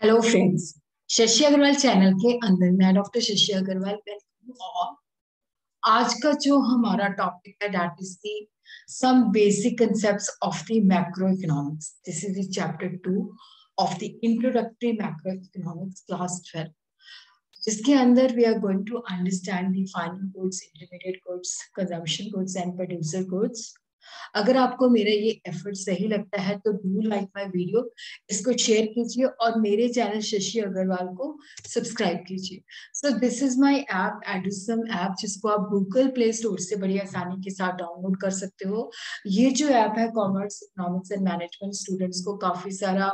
Hello friends, Shashi Agrawal channel के अंदर मैं doctor Shashi Agrawal welcome you all. आज का जो हमारा टॉपिक है that is the some basic concepts of the macroeconomics. This is the chapter 2 of the introductory macroeconomics class 12, जिसके अंदर we are going to understand the final goods, intermediate goods, consumption goods and producer goods. अगर आपको मेरा ये effort सही लगता है तो डू लाइक माय वीडियो, इसको शेयर कीजिए और मेरे चैनल शशि अग्रवाल को सब्सक्राइब कीजिए। So this is my app Edusum app, जिसको आप गूगल प्ले स्टोर से बड़ी आसानी के साथ डाउनलोड कर सकते हो। ये जो ऐप है commerce, economics and management students को काफी सारा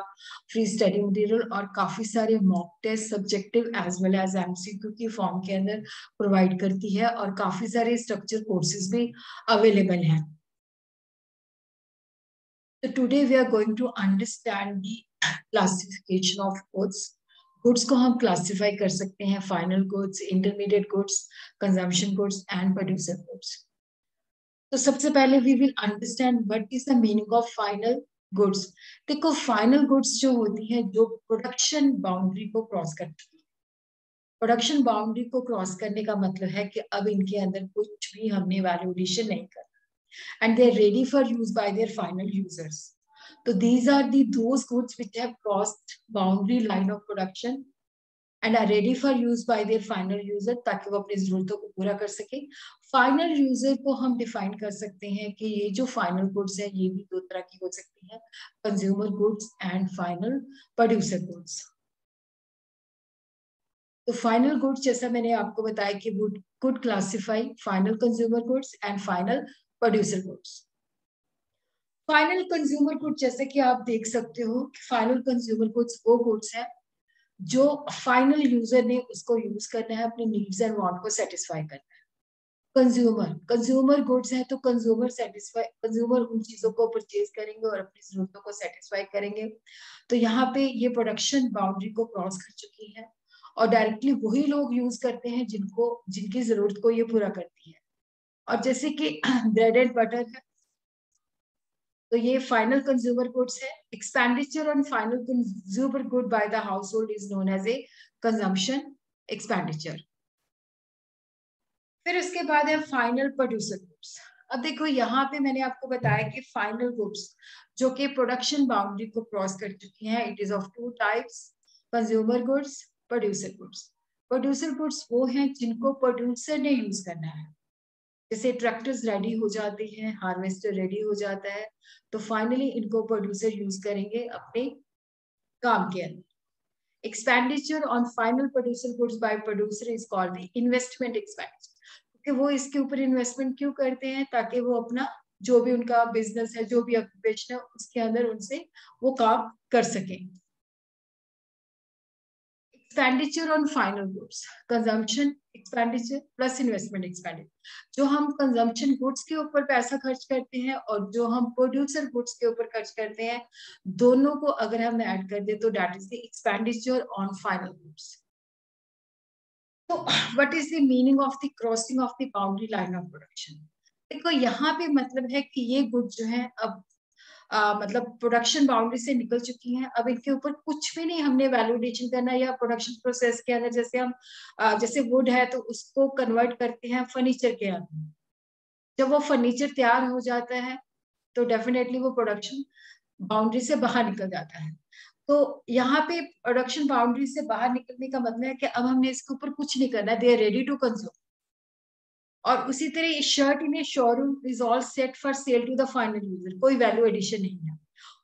फ्री स्टडी मटेरियल और काफी सारे mock test, subjective as well as MCQ की फॉर्म के अंदर प्रोवाइड करती है और काफी सारे स्ट्रक्चर कोर्सेज भी अवेलेबल हैं। So today we are going to understand the classification of goods. Goods को हम classify कर सकते हैं final goods, intermediate goods, consumption goods and producer goods. तो सबसे पहले we will understand what is the meaning of final goods. देखो final goods जो होती है जो production boundary को cross करती है। प्रोडक्शन बाउंड्री को क्रॉस करने का मतलब है कि अब इनके अंदर कुछ भी हमने वैल्यू एडिशन नहीं करना and they are ready for use by their final users. So these are those goods which have crossed boundary line of production and are ready for use by their final user, ताकि वो अपनी जरूरतों को पूरा कर सके। Final user को हम डिफाइन कर सकते हैं कि ये जो फाइनल गुड्स है ये भी दो तरह की हो सकती है, consumer goods and final producer goods. तो फाइनल गुड्स जैसा मैंने आपको बताया कि good classify final consumer goods and final producer goods. Final consumer goods जैसे कि आप देख सकते हो कि फाइनल कंज्यूमर गुड्स वो गुड्स है जो फाइनल यूजर ने उसको यूज करना है, अपनी नीड्स एंड वांट को सेटिस्फाई करना है। कंज्यूमर गुड्स है तो कंज्यूमर उन चीजों को परचेज करेंगे और अपनी जरूरतों को सेटिस्फाई करेंगे। तो यहाँ पे ये प्रोडक्शन बाउंड्री को क्रॉस कर चुकी है और डायरेक्टली वही लोग यूज करते हैं जिनकी जरूरत को ये पूरा करती है। और जैसे कि ब्रेड एंड बटर है तो ये फाइनल कंज्यूमर गुड्स है। Expenditure on final consumer good by the household is known as a consumption expenditure. फिर उसके बाद है फाइनल प्रोड्यूसर गुड्स। अब देखो यहाँ पे मैंने आपको बताया कि फाइनल गुड्स जो कि प्रोडक्शन बाउंड्री को क्रॉस कर चुकी हैं, it is of two types, consumer goods, producer goods. Producer goods वो हैं जिनको प्रोड्यूसर ने यूज करना है, जैसे ट्रैक्टर्स रेडी हो जाते हैं, हार्वेस्टर रेडी हो जाता है, तो फाइनली इनको प्रोड्यूसर यूज करेंगे अपने काम के अंदर। Expenditure on final producer goods by producer is called the investment expenditure, क्योंकि वो इसके ऊपर इन्वेस्टमेंट क्यों करते हैं, ताकि वो अपना जो भी उनका बिजनेस है, जो भी ऑक्यूपेशन है, उसके अंदर उनसे वो काम कर सके। Expenditure on final goods, consumption expenditure plus investment expenditure. जो हम कंजम्पशन गुड्स के ऊपर पैसा खर्च करते हैं और जो हम प्रोड्यूसर गुड्स के ऊपर खर्च करते हैं, दोनों को अगर हम ऐड कर दे तो that is the expenditure on final goods. तो what is the meaning of the crossing of the boundary line of production. देखो यहाँ पे मतलब है कि ये गुड्स जो है अब मतलब प्रोडक्शन बाउंड्री से निकल चुकी हैं, अब इनके ऊपर कुछ भी नहीं हमने वैल्यूएशन करना, या प्रोडक्शन प्रोसेस के अंदर जैसे हम जैसे वुड है तो उसको कन्वर्ट करते हैं फर्नीचर के अंदर। जब वो फर्नीचर तैयार हो जाता है तो डेफिनेटली वो प्रोडक्शन बाउंड्री से बाहर निकल जाता है। तो यहाँ पे प्रोडक्शन बाउंड्री से बाहर निकलने का मतलब है कि अब हमने इसके ऊपर कुछ नहीं करना, they are ready to consume. और उसी तरह shirt in a showroom is all set for sale to the final user, कोई वैल्यू एडिशन नहीं है।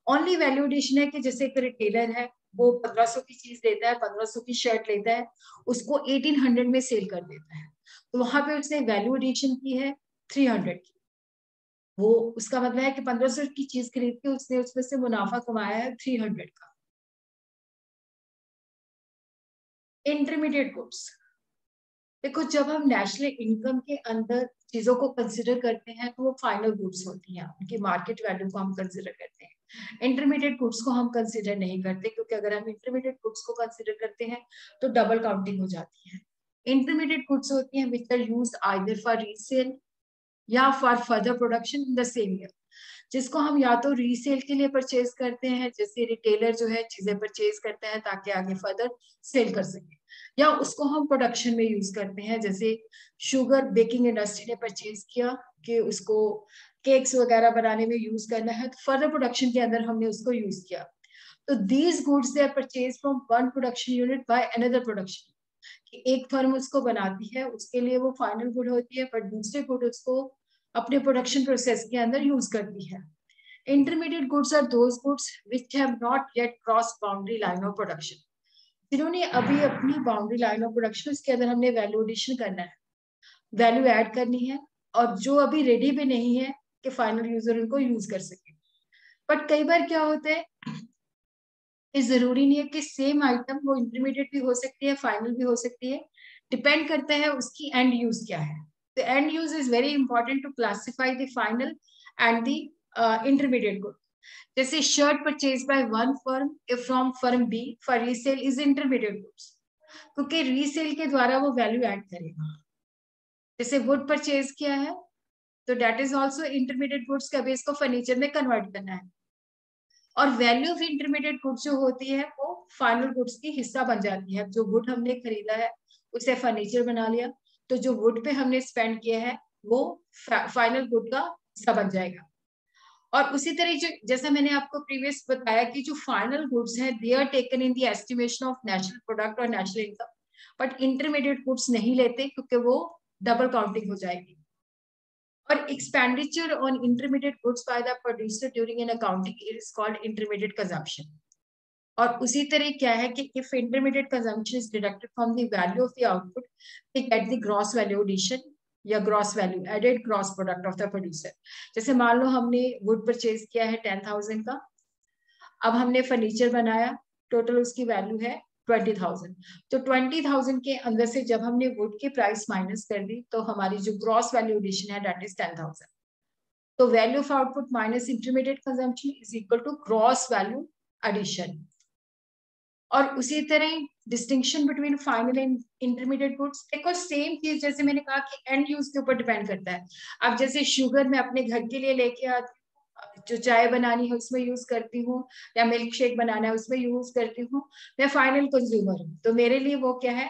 ओनली वैल्यू एडिशन है कि जैसे एक रिटेलर है वो 1500 की चीज लेता है, 1500 की शर्ट लेता है, उसको 1800 में सेल कर देता है, तो वहां पे उसने वैल्यू एडिशन की है 300 की। वो उसका मतलब है कि 1500 की चीज खरीद के उसने उसमें से मुनाफा कमाया है 300 का। इंटरमीडिएट गुड्स, देखो जब हम नेशनल इनकम के अंदर चीजों को कंसिडर करते हैं तो वो फाइनल गुड्स होती हैं, उनकी मार्केट वैल्यू को हम कंसिडर करते हैं। इंटरमीडिएट गुड्स को हम कंसिडर नहीं करते, क्योंकि अगर हम इंटरमीडिएट गुड्स को कंसिडर करते हैं तो डबल काउंटिंग हो जाती है। इंटरमीडिएट गुड्स होती हैं which are used either for resale या for further production in the same year. जिसको हम या तो रीसेल के लिए परचेज करते हैं, जैसे रिटेलर जो है चीजें परचेज करते हैं ताकि आगे फर्दर सेल कर सके, या उसको हम प्रोडक्शन में यूज करते हैं, जैसे शुगर बेकिंग इंडस्ट्री ने परचेज किया कि उसको केक्स वगैरह बनाने में यूज करना है, तो फर्दर प्रोडक्शन के अंदर हमने उसको यूज किया। तो these goods they are purchase from one production unit by another production, कि एक फर्म उसको बनाती है, उसके लिए वो फाइनल गुड होती है, पर दूसरे गुड उसको अपने प्रोडक्शन प्रोसेस के अंदर यूज करती है। Intermediate goods are those goods which have not yet cross boundary line of production, जिन्होंने अभी अपनी बाउंड्री लाइन ऑफ प्रोडक्शन, उसके अंदर हमने वैल्यू एडिशन करना है, वैल्यू ऐड करनी है, और जो अभी रेडी भी नहीं है कि फाइनल यूजर उनको यूज कर सके। बट कई बार क्या होता है, ये जरूरी नहीं है कि सेम आइटम वो इंटरमीडिएट भी हो सकती है, फाइनल भी हो सकती है, डिपेंड करता है उसकी एंड यूज क्या है। तो end use is very important to classify the final and the intermediate good. जैसे shirt purchase by one firm from firm B for resale is intermediate goods, क्योंकि रीसेल के द्वारा वो वैल्यू ऐड करेगा। जैसे वुड परचेज किया है तो that is also intermediate goods, के अभी इसको फर्नीचर में कन्वर्ट करना है, और वैल्यू ऑफ इंटरमीडिएट गुड्स जो होती है वो फाइनल गुड्स की हिस्सा बन जाती है। जो वुड हमने खरीदा है उसे फर्नीचर बना लिया, तो जो वुड पे हमने स्पेंड किया है वो फाइनल गुड का हिस्सा बन जाएगा। और उसी तरह जो जैसा मैंने आपको प्रीवियस बताया कि जो फाइनल गुड्स है they are taken in the estimation of national product और national income, but intermediate goods नहीं लेते क्योंकि वो डबल काउंटिंग हो जाएगी। और expenditure on intermediate goods by the producer during an accounting year is called intermediate consumption. और उसी तरह क्या है कि if intermediate consumption is deducted from the value of the output, we get the gross value addition या gross value added gross product of the producer. जैसे मान लो हमने wood purchase किया है 10,000 का, अब हमने फर्नीचर बनाया, टोटल उसकी वैल्यू है 20,000, तो 20,000 के अंदर से जब हमने वुड की प्राइस माइनस कर दी तो हमारी जो ग्रॉस वैल्यू एडिशन है दैट इज 10,000। तो value of output minus intermediate consumption is equal to gross value addition. और उसी तरह distinction between final and intermediate goods, देखो सेम चीज जैसे मैंने कहा कि एंड यूज के ऊपर डिपेंड करता है। अब जैसे शुगर मैं अपने घर के लिए लेके आती हूँ, जो चाय बनानी है उसमें यूज करती हूँ, या मिल्क शेक बनाना है उसमें यूज करती हूँ, मैं फाइनल कंज्यूमर हूँ, तो मेरे लिए वो क्या है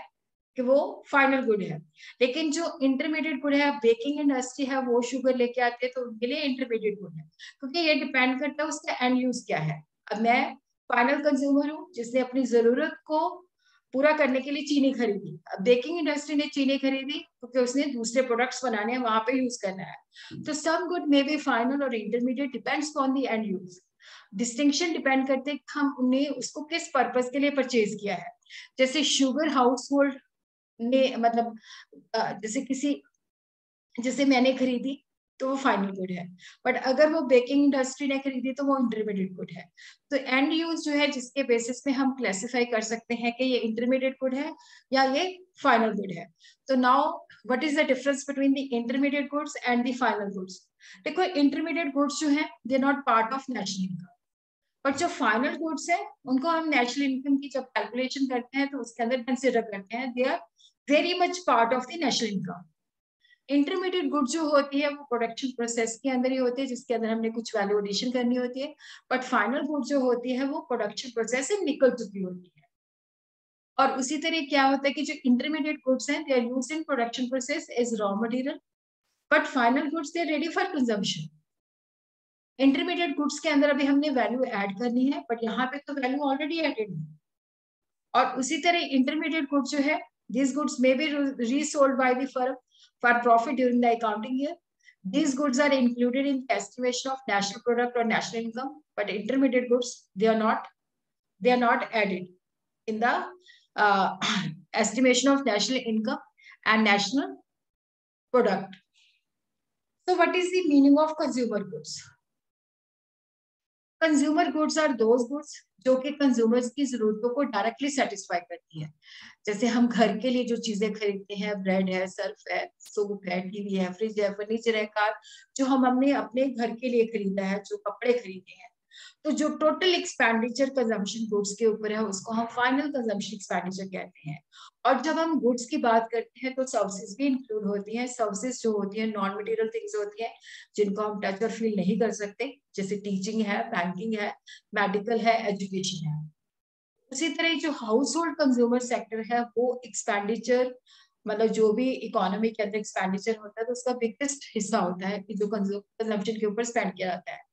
कि वो फाइनल गुड है। लेकिन जो इंटरमीडिएट गुड है, बेकिंग इंडस्ट्री है, वो शुगर लेके आते हैं तो उनके लिए इंटरमीडिएट गुड है, क्योंकि ये डिपेंड करता है उसका एंड यूज क्या है। अब मैं फाइनल कंज्यूमर हूँ जिसने अपनी जरूरत को पूरा करने के लिए चीनी खरीदी, अब बेकिंग इंडस्ट्री ने चीनी खरीदी क्योंकि उसने दूसरे प्रोडक्ट्स बनाने हैं, वहां पे यूज करना है। तो some good may be final और intermediate, depends on the end use. Distinction depend करते हैं हम उन्हें उसको किस पर्पस के लिए परचेज किया है। जैसे शुगर हाउस होल्ड ने मतलब जैसे मैंने खरीदी तो वो फाइनल गुड है, बट अगर वो बेकिंग इंडस्ट्री ने खरीदी तो वो इंटरमीडिएट गुड है। तो एंड यूज जो है जिसके बेसिस पे हम क्लासिफाई कर सकते हैं कि ये इंटरमीडिएट गुड है या ये फाइनल गुड है। तो now what is the difference between the intermediate goods and the final goods. देखो इंटरमीडिएट गुड्स जो है they not part of national income, but जो फाइनल गुड्स है उनको हम नेशनल इनकम की जब कैलकुलेशन करते हैं तो उसके अंदर कंसिडर करते हैं, they are very much part of the national income. Intermediate good जो होती है वो प्रोडक्शन प्रोसेस के अंदर ही होती है, जिसके अंदर हमने कुछ वैल्यू एडिशन करनी होती है, बट फाइनल गुड जो होती है वो प्रोडक्शन प्रोसेस से निकल चुकी होती है। और उसी तरह क्या होता है कि जो इंटरमीडिएट गुड्स हैं they are used in production process as raw material, but final goods they are ready for consumption. Intermediate goods के अंदर अभी हमने वैल्यू ऐड करनी है, बट यहाँ पे तो वैल्यू ऑलरेडी एडेड है। और उसी तरह इंटरमीडिएट गुड्स जो है, these goods may be resold by the firm for profit during the accounting year. These goods are included in the estimation of national product or national income, but intermediate goods they are not added in the estimation of national income and national product. So what is the meaning of consumer goods? Consumer goods are those goods जो कि consumers की जरूरतों को directly satisfy करती है। जैसे हम घर के लिए जो चीजें खरीदते हैं, ब्रेड है, सर्फ है, सोप है, टीवी है, फ्रिज है, फर्नीचर है, कार, जो हम हमने अपने घर के लिए खरीदा है, जो कपड़े खरीदे हैं, तो जो टोटल एक्सपेंडिचर कंजम्पशन गुड्स के ऊपर है उसको हम फाइनल कंजम्पशन एक्सपेंडिचर कहते हैं। और जब हम गुड्स की बात करते हैं तो सर्विसेज भी इंक्लूड होती हैं। सर्विसेज जो होती है नॉन मटेरियल थिंग्स होती है जिनको हम टच और फील नहीं कर सकते, जैसे टीचिंग है, बैंकिंग है, मेडिकल है, एजुकेशन है। उसी तरह जो हाउस होल्ड कंज्यूमर सेक्टर है वो एक्सपेंडिचर, मतलब जो भी इकोनॉमी के अंदर एक्सपेंडिचर होता है तो उसका बिगेस्ट हिस्सा होता है कि जो कंजम्पशन के ऊपर स्पेंड किया जाता है।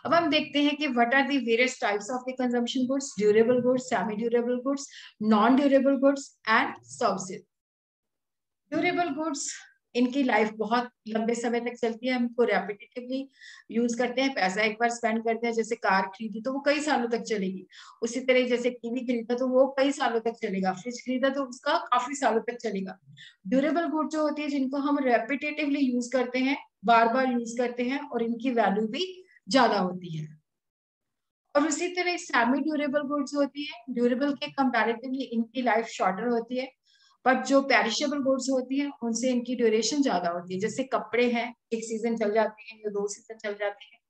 अब हम देखते हैं कि what are the various types of the consumption goods, durable goods, semi durable goods, non durable goods and services. Durable goods, इनकी लाइफ बहुत लंबे समय तक चलती है, हमको रेपिटेटिवली यूज करते हैं, पैसा एक बार स्पेंड करते हैं, जैसे कार खरीदी तो वो कई सालों तक चलेगी, उसी तरह जैसे टीवी खरीदा तो वो कई सालों तक चलेगा, फ्रिज खरीदा तो उसका काफी सालों तक चलेगा। ड्यूरेबल गुड जो होती है जिनको हम रेपिटेटिवली यूज करते हैं, बार बार यूज करते हैं और इनकी वैल्यू भी ज्यादा होती है। और उसी तरह सेमी ड्यूरेबल गुड्स होती है, ड्यूरेबल के कंपैरेटिवली इनकी लाइफ शॉर्टर होती है, बट जो पेरिशेबल गुड्स होती है उनसे इनकी ड्यूरेशन ज्यादा होती है। जैसे कपड़े हैं, एक सीजन चल जाते हैं या 2 सीजन चल जाते हैं,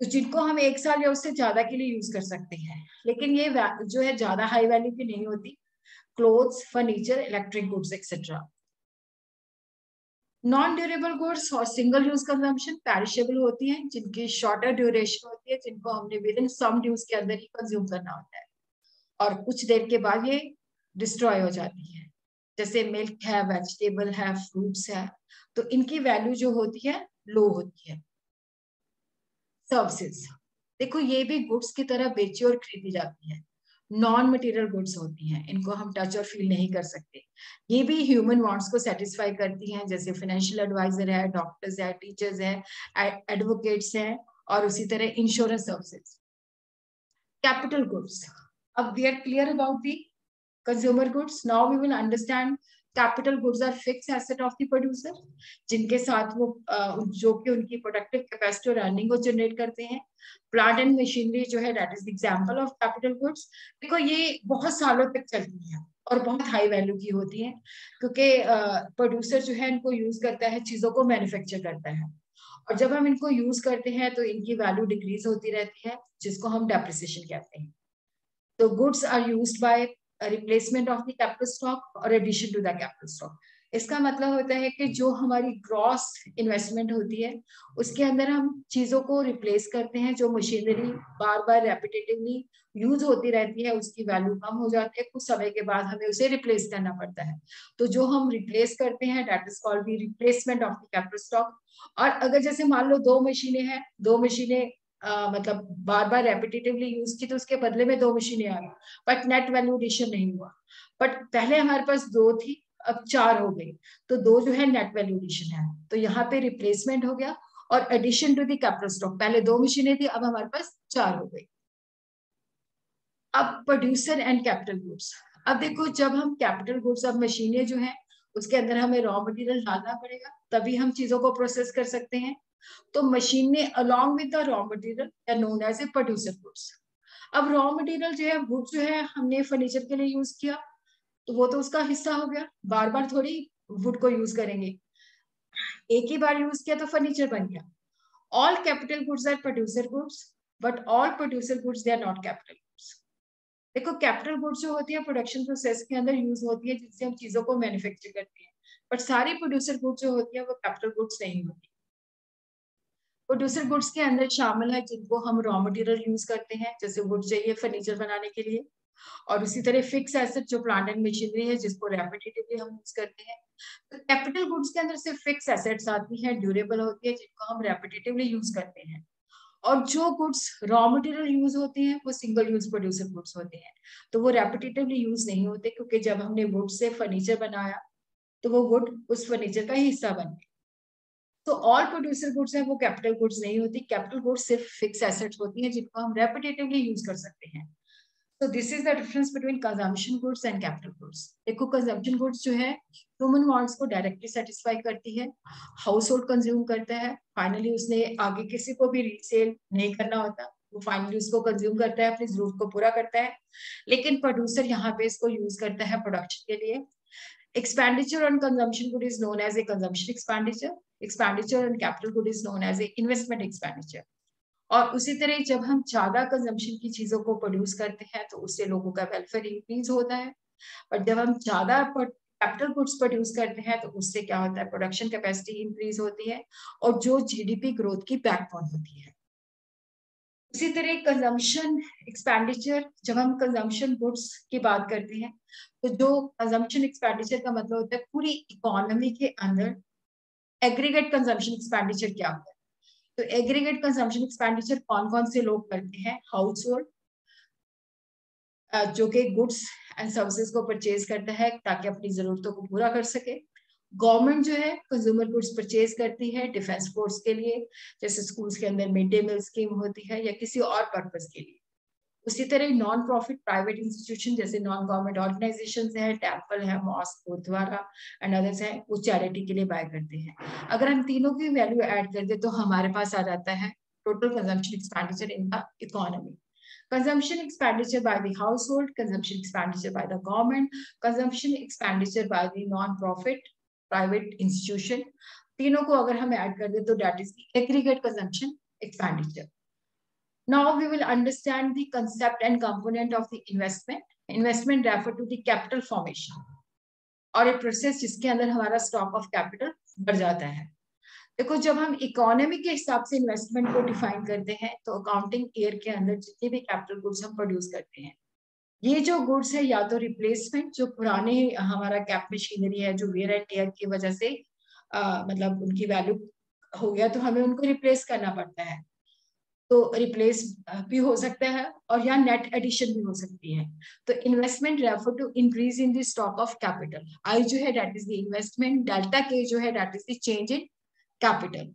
तो जिनको हम 1 साल या उससे ज्यादा के लिए यूज कर सकते हैं, लेकिन ये जो है ज्यादा हाई वैल्यू की नहीं होती। Clothes, furniture, electric goods etcetera. Non durable goods और सिंगल यूज कंजम्पशन पेरिशेबल होती हैं, जिनकी शॉर्टर ड्यूरेशन होती है, जिनको हमने विद इन सम यूज के अंदर ही कंज्यूम करना होता है और कुछ देर के बाद ये डिस्ट्रॉय हो जाती है। जैसे मिल्क है, वेजिटेबल है, फ्रूट्स है, तो इनकी वैल्यू जो होती है लो होती है। सर्विसेज, देखो ये भी गुड्स की तरह बेची और खरीदी जाती है, नॉन मटेरियल गुड्स होती हैं, इनको हम टच और फील नहीं कर सकते। ये भी ह्यूमन वांट्स को सेटिस्फाई करती हैं, जैसे फाइनेंशियल एडवाइजर है, डॉक्टर्स है, टीचर्स है, एडवोकेट्स हैं, और उसी तरह इंश्योरेंस सर्विसेज। कैपिटल गुड्स, अब we are clear about the consumer goods. Now we will understand capital goods are fixed asset of the producer, जिनके साथ वो जो कि उनकी प्रोडक्टिव कैपेसिटी और अर्निंग को जनरेट करते हैं। प्लांट एंड मशीनरी जो है that is example of capital goods. देखो ये बहुत सालों तक चलती है और बहुत हाई वैल्यू की होती है, क्योंकि प्रोड्यूसर जो है इनको यूज करता है, चीजों को मैन्युफैक्चर करता है, और जब हम इनको यूज करते हैं तो इनकी वैल्यू डिक्रीज होती रहती है, जिसको हम डेप्रिसिएशन कहते हैं। तो goods are used by replacement of the capital stock और addition to the capital stock. इसका मतलब होता है कि जो हमारी ग्रॉस इन्वेस्टमेंट होती है उसके अंदर हम चीजों को रिप्लेस करते हैं, जो मशीनरी बार बार रेपिटेटिवली यूज होती रहती है उसकी वैल्यू कम हो जाती है, कुछ समय के बाद हमें उसे रिप्लेस करना पड़ता है। तो जो हम रिप्लेस करते हैं that is called the replacement of the capital stock. और अगर जैसे मान लो 2 मशीनें हैं, 2 मशीनें मतलब बार बार रेपिटेटिवली यूज की तो उसके बदले में 2 मशीनें आ गई, बट नेट वैल्यू एडिशन नहीं हुआ। बट पहले हमारे पास 2 थी, अब 4 हो गई, तो 2 जो है नेट वैल्यू एडिशन है, तो यहाँ पे रिप्लेसमेंट हो गया और addition to the capital stock. पहले 2 मशीनें थी, अब हमारे पास 4 हो गई। अब प्रोड्यूसर एंड कैपिटल गुड्स। अब देखो जब हम कैपिटल गुड्स, अब मशीनें जो है उसके अंदर हमें रॉ मटेरियल डालना पड़ेगा, तभी हम चीजों को प्रोसेस कर सकते हैं। तो मशीनें along with the raw material are known as a producer goods. अब रॉ मटेरियल जो है, वुड जो है हमने फर्नीचर के लिए यूज किया तो वो तो उसका हिस्सा हो गया, बार बार थोड़ी वुड को यूज करेंगे, एक ही बार यूज किया तो फर्नीचर बन गया। All capital goods are producer goods, but all producer goods they are not capital goods. देखो कैपिटल गुड्स जो होती है प्रोडक्शन प्रोसेस के अंदर यूज होती है, जिससे हम चीजों को मैन्युफैक्चर करते हैं, बट सारी प्रोड्यूसर गुड्स जो होती है वो कैपिटल गुड्स नहीं होती। प्रोड्यूसर गुड्स के अंदर शामिल है जिनको हम रॉ मटेरियल यूज करते हैं, जैसे वुड चाहिए फर्नीचर बनाने के लिए, और उसी तरह फिक्स एसेट जो प्लांट एंड मशीनरी है जिसको रेपिटेटिवली हम यूज करते हैं। तो कैपिटल गुड्स के अंदर सिर्फ फिक्स एसेट्स आती है, ड्यूरेबल होती है, जिनको हम रेपिटेटिवली यूज करते हैं। और जो गुड्स रॉ मटेरियल यूज होते हैं वो सिंगल यूज प्रोड्यूसर गुड्स होते हैं, तो वो रेपिटेटिवली यूज नहीं होते, क्योंकि जब हमने वुड से फर्नीचर बनाया तो वो वुड उस फर्नीचर का हिस्सा बन गया। तो ऑल प्रोड्यूसर गुड्स है वो कैपिटल गुड्स नहीं होती। कैपिटल गुड्स सिर्फ फिक्स एसेट्स होती हैं जिनको हम रेपिटेटिवली यूज कर सकते हैं। So this is the difference between consumption goods and capital goods. देखो consumption goods जो है ह्यूमन वांट्स को डायरेक्टली सेटिस्फाई करती है, हाउस होल्ड कंज्यूम करता है, फाइनली उसने आगे किसी को भी रीसेल नहीं करना होता, वो फाइनली उसको कंज्यूम करता है, अपनी जरूरत को पूरा करता है। लेकिन प्रोड्यूसर यहाँ पे इसको यूज करता है प्रोडक्शन के लिए। Expenditure on consumption good is known as a consumption expenditure. Expenditure on capital good is known as a investment expenditure. और उसी तरह जब हम ज्यादा कंजम्पशन की चीजों को प्रोड्यूस करते हैं तो उससे लोगों का वेलफेयर इंक्रीज होता है। और जब हम ज्यादा कैपिटल गुड्स प्रोड्यूस करते हैं तो उससे क्या होता है, प्रोडक्शन कैपेसिटी इंक्रीज होती है और जो जीडीपी ग्रोथ की बैकबोन होती है। उसी तरह कंजम्पशन एक्सपेंडिचर, जब हम कंजम्पशन गुड्स की बात करते हैं तो जो कंजम्पशन एक्सपेंडिचर का मतलब होता है पूरी इकोनॉमी के अंदर एग्रीगेट कंजम्पशन एक्सपेंडिचर क्या होता है। तो एग्रीगेट कंजम्पशन एक्सपेंडिचर कौन कौन से लोग करते हैं, हाउस होल्ड जो कि गुड्स एंड सर्विसेज को परचेज करता है ताकि अपनी जरूरतों को पूरा कर सके। गवर्नमेंट जो है कंज्यूमर गुड्स परचेज करती है डिफेंस फोर्स के लिए, जैसे स्कूल्स के अंदर मिड डे मील स्कीम होती है या किसी और पर्पज के लिए। उसी तरह नॉन प्रॉफिट प्राइवेट इंस्टीट्यूशन जैसे नॉन गवर्नमेंट ऑर्गेनाइजेशन है, टेम्पल है, मॉस्क, गुरुद्वारा एंड अदर्स है, वो चैरिटी के लिए बाय करते हैं। अगर हम तीनों की वैल्यू ऐड कर दे तो हमारे पास आ जाता है total consumption expenditure in the economy. Consumption expenditure by the household, consumption expenditure by the government, consumption expenditure by the non-profit private institution, तीनों को अगर हम ऐड कर दे तो that is the aggregate consumption expenditure. Now we will understand the concept and component of the investment. Investment refer to the capital formation और एक process जिसके अंदर हमारा स्टॉक ऑफ कैपिटल बढ़ जाता है। देखो जब हम इकोनॉमी के हिसाब से इन्वेस्टमेंट को डिफाइन करते हैं तो अकाउंटिंग ईयर के अंदर जितने भी कैपिटल गुड्स हम प्रोड्यूस करते हैं, ये जो गुड्स है या तो रिप्लेसमेंट, जो पुराने हमारा कैप मशीनरी है जो वेयर एंड टेयर की वजह से मतलब उनकी वैल्यू हो गया तो हमें उनको रिप्लेस करना पड़ता है, तो रिप्लेस भी हो सकता है और या नेट एडिशन भी हो सकती है। तो investment refer to increase in the stock of capital. I जो है that is the investment, delta के जो है that is the change in capital.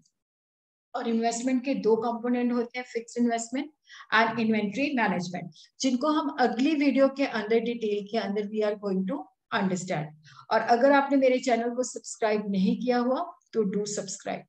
और इन्वेस्टमेंट के दो कंपोनेंट होते हैं, fix investment and inventory management, जिनको हम अगली वीडियो के अंदर डिटेल के अंदर we are going to understand. और अगर आपने मेरे चैनल को सब्सक्राइब नहीं किया हुआ तो डू सब्सक्राइब।